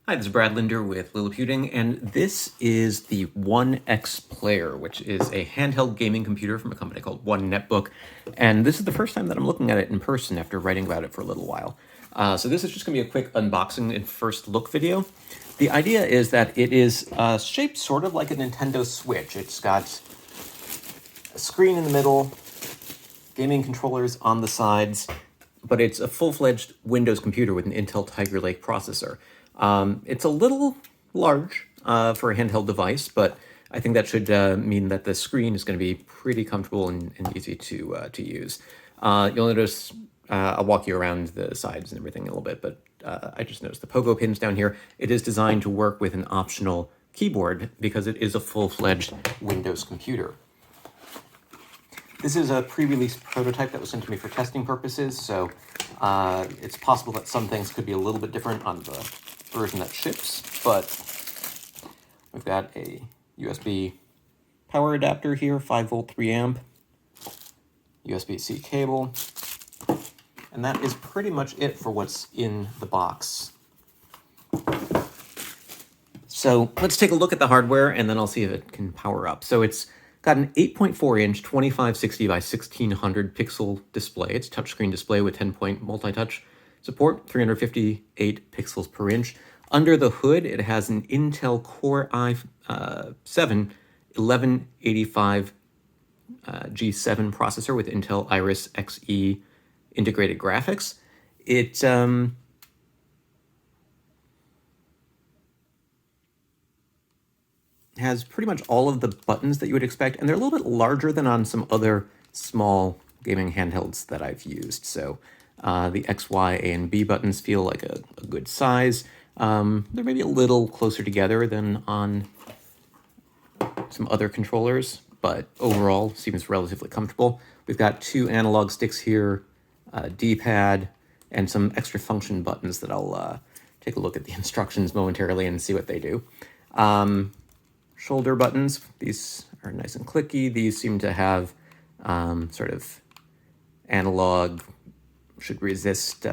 Hi, this is Brad Linder with Liliputing, and this is the ONEXPLAYER, which is a handheld gaming computer from a company called OneNetbook. And this is the first time that I'm looking at it in person after writing about it for a little while. So this is just going to be a quick unboxing and first look video. The idea is that it is shaped sort of like a Nintendo Switch. It's got a screen in the middle, gaming controllers on the sides, but it's a full-fledged Windows computer with an Intel Tiger Lake processor. It's a little large for a handheld device, but I think that should mean that the screen is going to be pretty comfortable and easy to use. You'll notice I'll walk you around the sides and everything a little bit, but I just noticed the pogo pins down here. It is designed to work with an optional keyboard because it is a full-fledged Windows computer. This is a pre-release prototype that was sent to me for testing purposes, so it's possible that some things could be a little bit different on the version that ships, but we've got a USB power adapter here, 5-volt 3-amp, USB-C cable, and that is pretty much it for what's in the box. So let's take a look at the hardware, and then I'll see if it can power up. So it's got an 8.4-inch 2560 by 1600 pixel display. It's a touchscreen display with 10-point multi-touch support, 358 pixels per inch. Under the hood, it has an Intel Core i7 1185 G7 processor with Intel Iris Xe integrated graphics. It has pretty much all of the buttons that you would expect, and they're a little bit larger than on some other small gaming handhelds that I've used. So the X, Y, A, and B buttons feel like a good size. They're maybe a little closer together than on some other controllers, but overall seems relatively comfortable. We've got two analog sticks here, a D-pad, and some extra function buttons that I'll take a look at the instructions momentarily and see what they do. Shoulder buttons, these are nice and clicky. These seem to have sort of analog, should resist,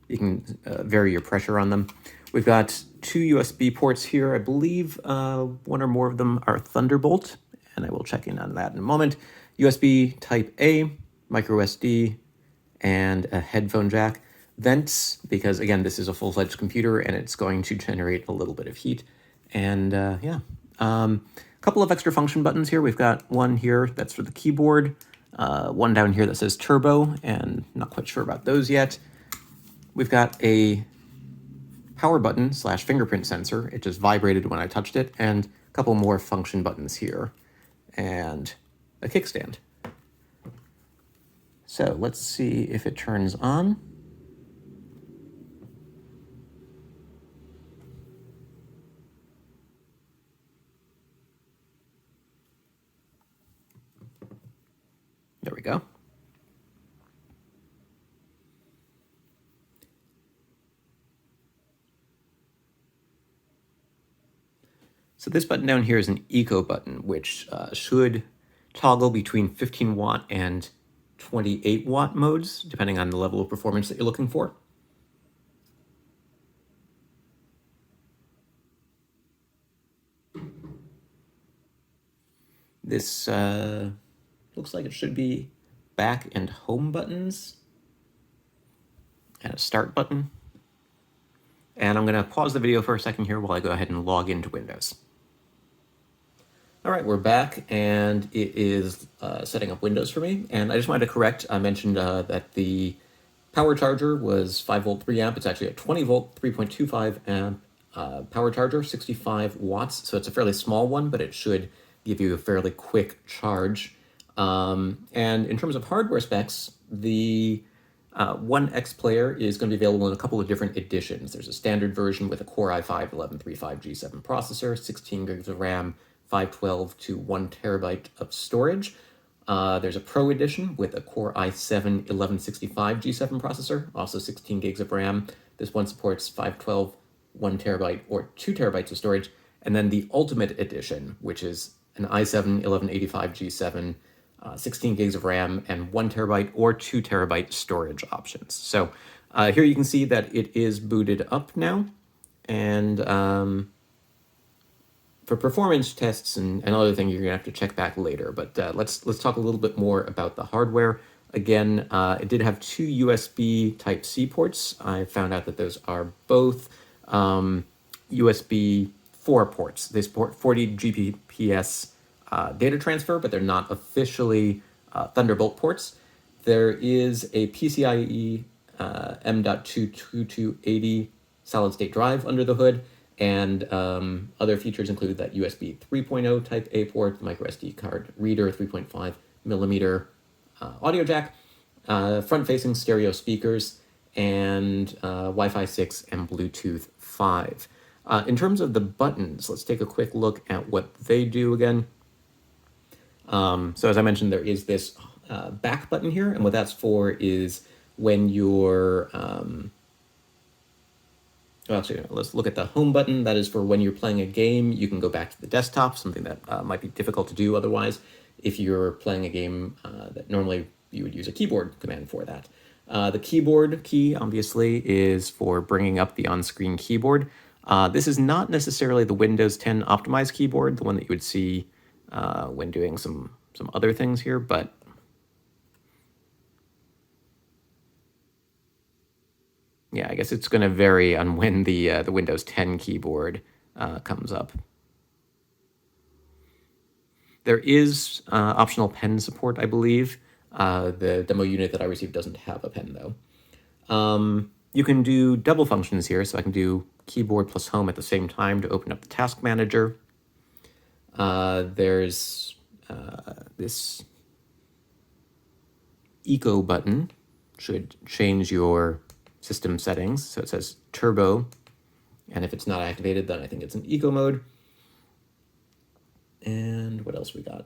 you can vary your pressure on them. We've got two USB ports here. I believe one or more of them are Thunderbolt, and I will check in on that in a moment. USB Type A, micro SD, and a headphone jack. Vents, because again, this is a full-fledged computer and it's going to generate a little bit of heat. And a couple of extra function buttons here. We've got one here that's for the keyboard, one down here that says turbo, and not quite sure about those yet. We've got a power button / fingerprint sensor. It just vibrated when I touched it, and a couple more function buttons here, and a kickstand. So let's see if it turns on. There we go. So this button down here is an eco button, which should toggle between 15 watt and 28 watt modes, depending on the level of performance that you're looking for. This looks like it should be back and home buttons and a start button. And I'm going to pause the video for a second here while I go ahead and log into Windows. All right, we're back, and it is setting up Windows for me. And I just wanted to correct, I mentioned that the power charger was 5-volt 3-amp. It's actually a 20-volt 3.25-amp power charger, 65 watts. So it's a fairly small one, but it should give you a fairly quick charge. And in terms of hardware specs, the ONEXPLAYER is going to be available in a couple of different editions. There's a standard version with a Core i5 1135 G7 processor, 16 gigs of RAM, 512 to 1 terabyte of storage. There's a Pro edition with a Core i7 1165 G7 processor, also 16 gigs of RAM. This one supports 512, 1 terabyte, or 2 terabytes of storage. And then the Ultimate edition, which is an i7 1185 G7, 16 gigs of RAM, and 1 terabyte or 2 terabyte storage options. So here you can see that it is booted up now. And for performance tests and other things, you're gonna have to check back later. But let's talk a little bit more about the hardware. Again, it did have two USB Type-C ports. I found out that those are both USB 4 ports. They support 40 Gbps data transfer, but they're not officially Thunderbolt ports. There is a PCIe M.22280 solid state drive under the hood, and other features include that USB 3.0 Type A port, the micro SD card reader, 3.5 millimeter audio jack, front-facing stereo speakers, and Wi-Fi 6 and Bluetooth 5. In terms of the buttons, let's take a quick look at what they do again. So as I mentioned, there is this back button here, and what that's for is when you're well, actually, let's look at the home button. That is for when you're playing a game, you can go back to the desktop, something that might be difficult to do otherwise if you're playing a game that normally you would use a keyboard command for that. The keyboard key, obviously, is for bringing up the on-screen keyboard. This is not necessarily the Windows 10 optimized keyboard, the one that you would see when doing some other things here, but yeah, I guess it's going to vary on when the Windows 10 keyboard comes up. There is optional pen support, I believe. The demo unit that I received doesn't have a pen, though. You can do double functions here, so I can do keyboard plus home at the same time to open up the task manager. There's this eco button, should change your system settings. So it says turbo, and if it's not activated, then I think it's in eco mode. And what else we got?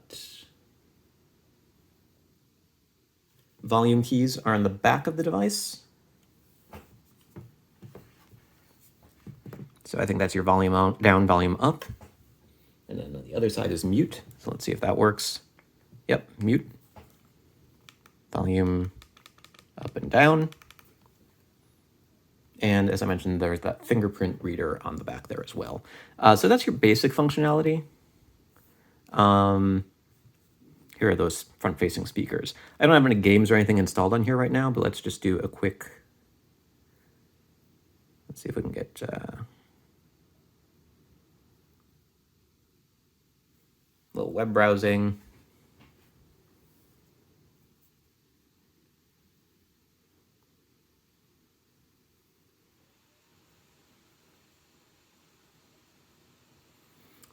Volume keys are on the back of the device. So I think that's your volume down, volume up. And then on the other side is mute. So let's see if that works. Yep, mute. Volume up and down. And as I mentioned, there's that fingerprint reader on the back there as well. So that's your basic functionality. Here are those front-facing speakers. I don't have any games or anything installed on here right now, but let's just do a quick... Let's see if we can get... a little web browsing.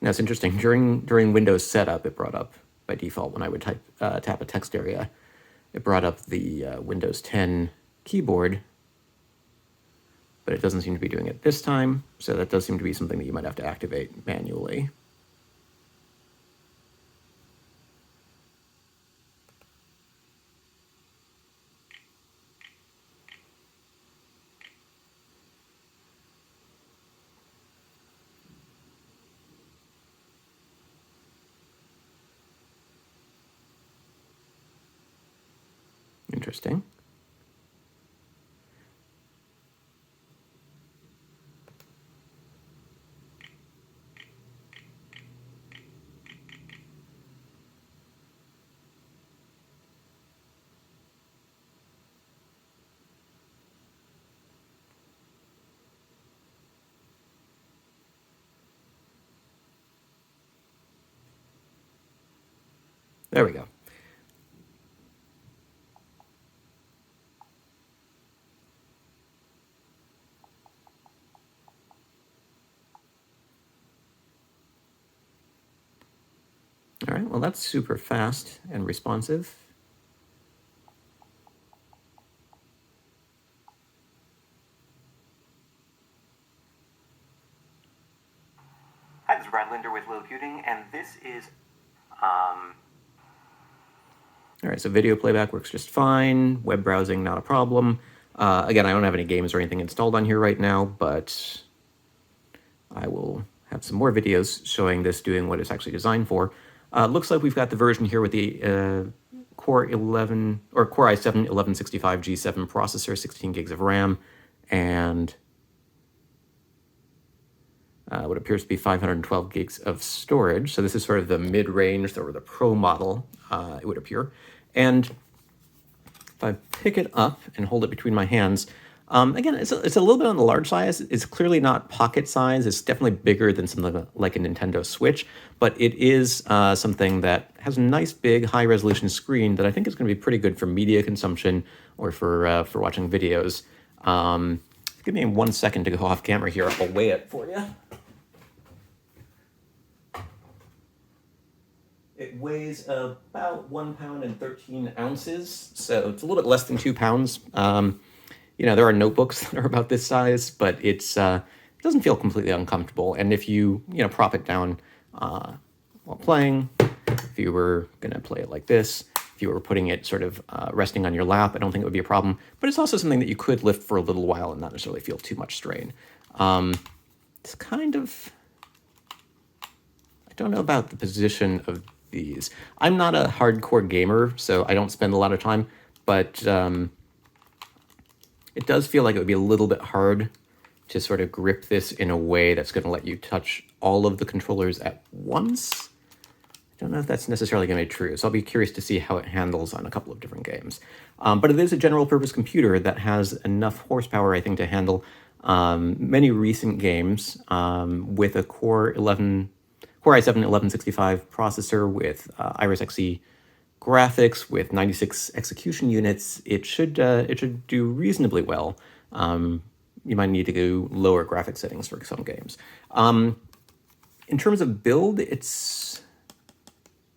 Now it's interesting, during Windows setup, it brought up, by default, when I would tap a text area, it brought up the Windows 10 keyboard, but it doesn't seem to be doing it this time, so that does seem to be something that you might have to activate manually. Interesting. There we go. All right, well, that's super fast and responsive. Hi, this is Brad Linder with Lilliputiting, and this is... All right, so video playback works just fine. Web browsing, not a problem. Again, I don't have any games or anything installed on here right now, but I will have some more videos showing this doing what it's actually designed for. Looks like we've got the version here with the Core i7 1165 G7 processor, 16 gigs of RAM, and what appears to be 512 gigs of storage. So this is sort of the mid-range or the pro model, it would appear. And if I pick it up and hold it between my hands, again, it's a little bit on the large size. It's clearly not pocket size. It's definitely bigger than something like a Nintendo Switch, but it is something that has a nice big high resolution screen that I think is going to be pretty good for media consumption or for watching videos. Give me 1 second to go off camera here. I'll weigh it for you. It weighs about 1 pound and 13 ounces, so it's a little bit less than 2 pounds. You know, there are notebooks that are about this size, but it doesn't feel completely uncomfortable. And if you prop it down while playing, if you were going to play it like this, if you were putting it sort of resting on your lap, I don't think it would be a problem. But it's also something that you could lift for a little while and not necessarily feel too much strain. It's kind of, I don't know about the position of these. I'm not a hardcore gamer, so I don't spend a lot of time, but it does feel like it would be a little bit hard to sort of grip this in a way that's going to let you touch all of the controllers at once. I don't know if that's necessarily going to be true, so I'll be curious to see how it handles on a couple of different games. But it is a general purpose computer that has enough horsepower, I think, to handle many recent games with a Core i7-1165 processor with Iris Xe graphics with 96 execution units. It should do reasonably well. You might need to go lower graphic settings for some games. In terms of build, it's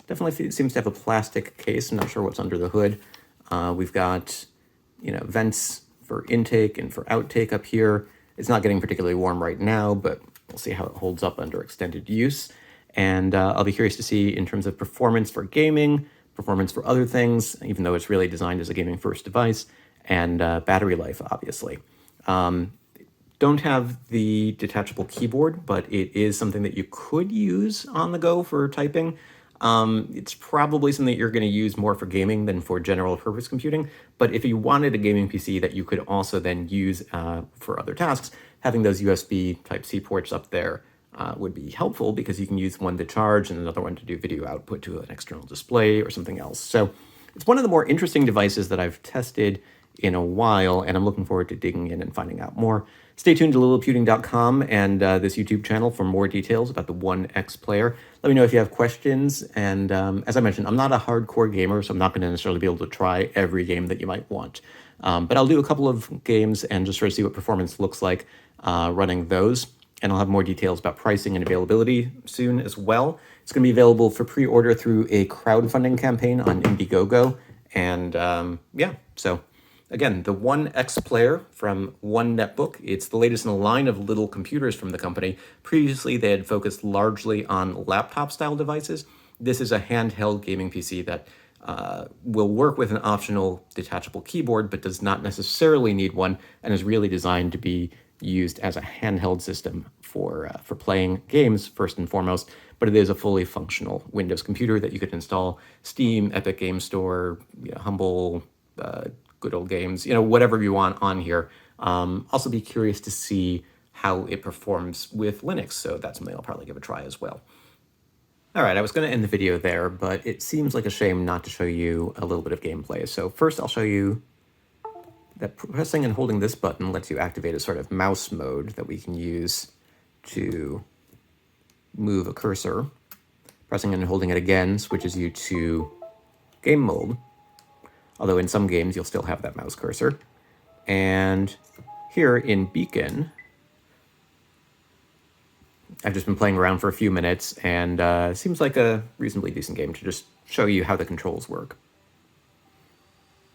definitely seems to have a plastic case. I'm not sure what's under the hood. We've got vents for intake and for outtake up here. It's not getting particularly warm right now, but we'll see how it holds up under extended use. And I'll be curious to see in terms of performance for gaming, performance for other things, even though it's really designed as a gaming first device, and battery life, obviously. Don't have the detachable keyboard, but it is something that you could use on the go for typing. It's probably something that you're going to use more for gaming than for general purpose computing. But if you wanted a gaming PC that you could also then use for other tasks, having those USB Type-C ports up there would be helpful, because you can use one to charge and another one to do video output to an external display or something else. So it's one of the more interesting devices that I've tested in a while, and I'm looking forward to digging in and finding out more. Stay tuned to littleputing.com and this YouTube channel for more details about the ONEXPLAYER. Let me know if you have questions, and as I mentioned, I'm not a hardcore gamer, so I'm not going to necessarily be able to try every game that you might want. But I'll do a couple of games and just sort of see what performance looks like running those. And I'll have more details about pricing and availability soon as well. It's going to be available for pre-order through a crowdfunding campaign on Indiegogo. And yeah, so again, the ONEXPLAYER from One Netbook. It's the latest in a line of little computers from the company. Previously, they had focused largely on laptop-style devices. This is a handheld gaming PC that will work with an optional detachable keyboard, but does not necessarily need one, and is really designed to be used as a handheld system for playing games first and foremost. But it is a fully functional Windows computer that you could install Steam, Epic Game Store, Humble, Good Old Games, whatever you want on here. Also be curious to see how it performs with Linux, so that's something I'll probably give a try as well. All right, I was going to end the video there, but it seems like a shame not to show you a little bit of gameplay. So first I'll show you that pressing and holding this button lets you activate a sort of mouse mode that we can use to move a cursor. Pressing and holding it again switches you to game mode, although in some games you'll still have that mouse cursor. And here in Beacon, I've just been playing around for a few minutes, and it seems like a reasonably decent game to just show you how the controls work.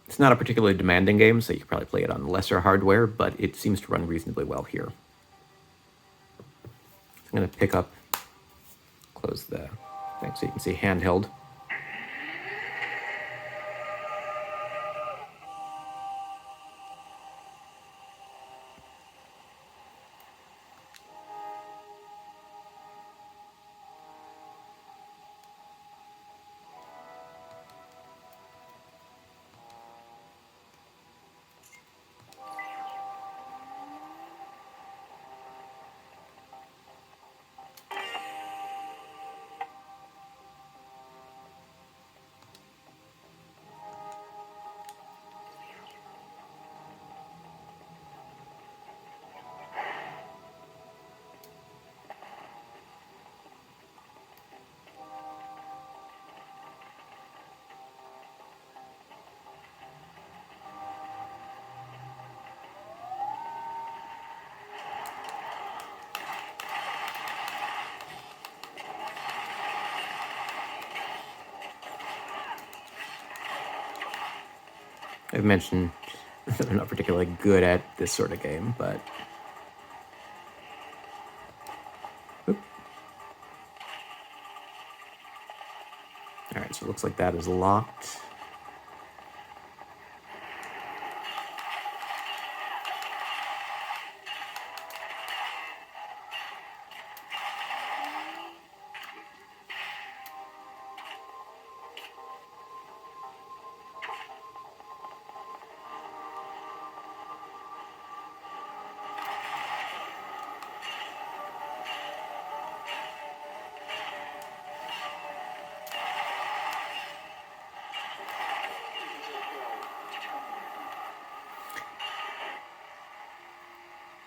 It's not a particularly demanding game, so you can probably play it on lesser hardware, but it seems to run reasonably well here. I'm going to pick up, close the thing so you can see handheld. I've mentioned that I'm not particularly good at this sort of game, but... Oop. All right, so it looks like that is locked.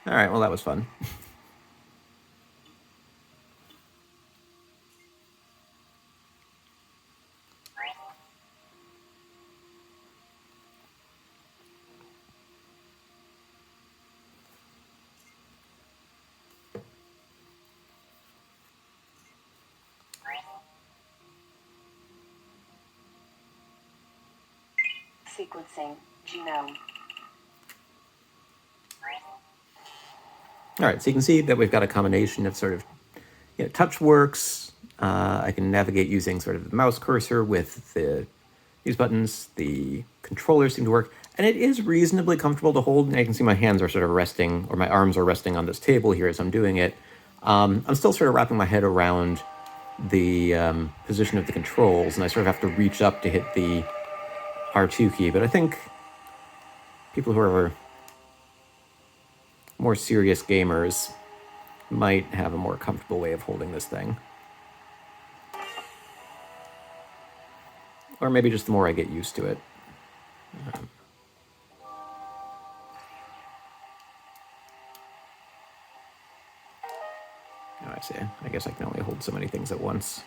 All right, well, that was fun. Sequencing genome. All right, so you can see that we've got a combination of sort of, touch works. I can navigate using sort of the mouse cursor with these buttons. The controllers seem to work, and it is reasonably comfortable to hold. And I can see my hands are sort of resting, or my arms are resting on this table here as I'm doing it. I'm still sort of wrapping my head around the position of the controls, and I sort of have to reach up to hit the R2 key, but I think people who are more serious gamers might have a more comfortable way of holding this thing. Or maybe just the more I get used to it. I see. I guess I can only hold so many things at once.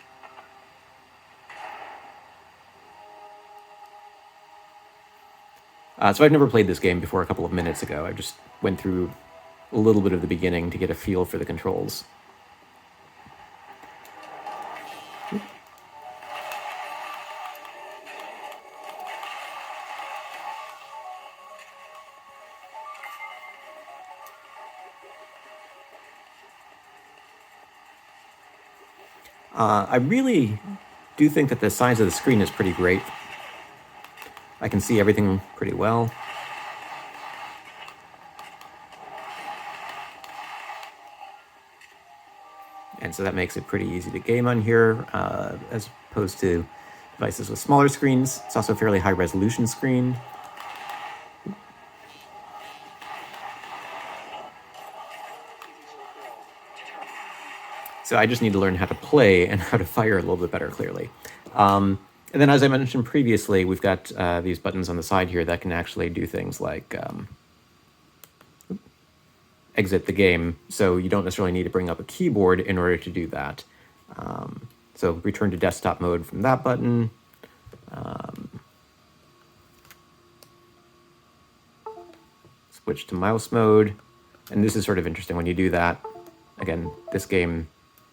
So I've never played this game before a couple of minutes ago. I just went through a little bit of the beginning to get a feel for the controls. I really do think that the size of the screen is pretty great. I can see everything pretty well. And so that makes it pretty easy to game on here, as opposed to devices with smaller screens. It's also a fairly high resolution screen. So I just need to learn how to play and how to fire a little bit better, clearly. And then, as I mentioned previously, we've got these buttons on the side here that can actually do things like exit the game. So you don't necessarily need to bring up a keyboard in order to do that. So return to desktop mode from that button. Switch to mouse mode. And this is sort of interesting when you do that. Again, this game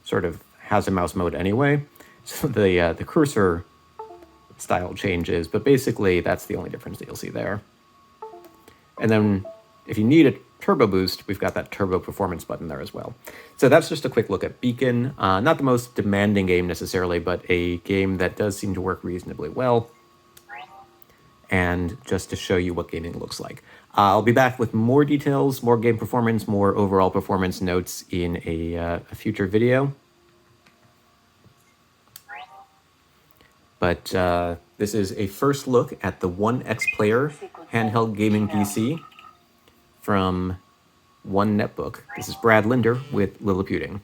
sort of has a mouse mode anyway. So the cursor style changes, but basically that's the only difference that you'll see there. And then if you need a turbo boost, we've got that turbo performance button there as well. So that's just a quick look at Beacon. Not the most demanding game necessarily, but a game that does seem to work reasonably well. And just to show you what gaming looks like. I'll be back with more details, more game performance, more overall performance notes in a future video. But this is a first look at the ONEXPLAYER handheld gaming PC from ONE Netbook. This is Brad Linder with Lilliputiing.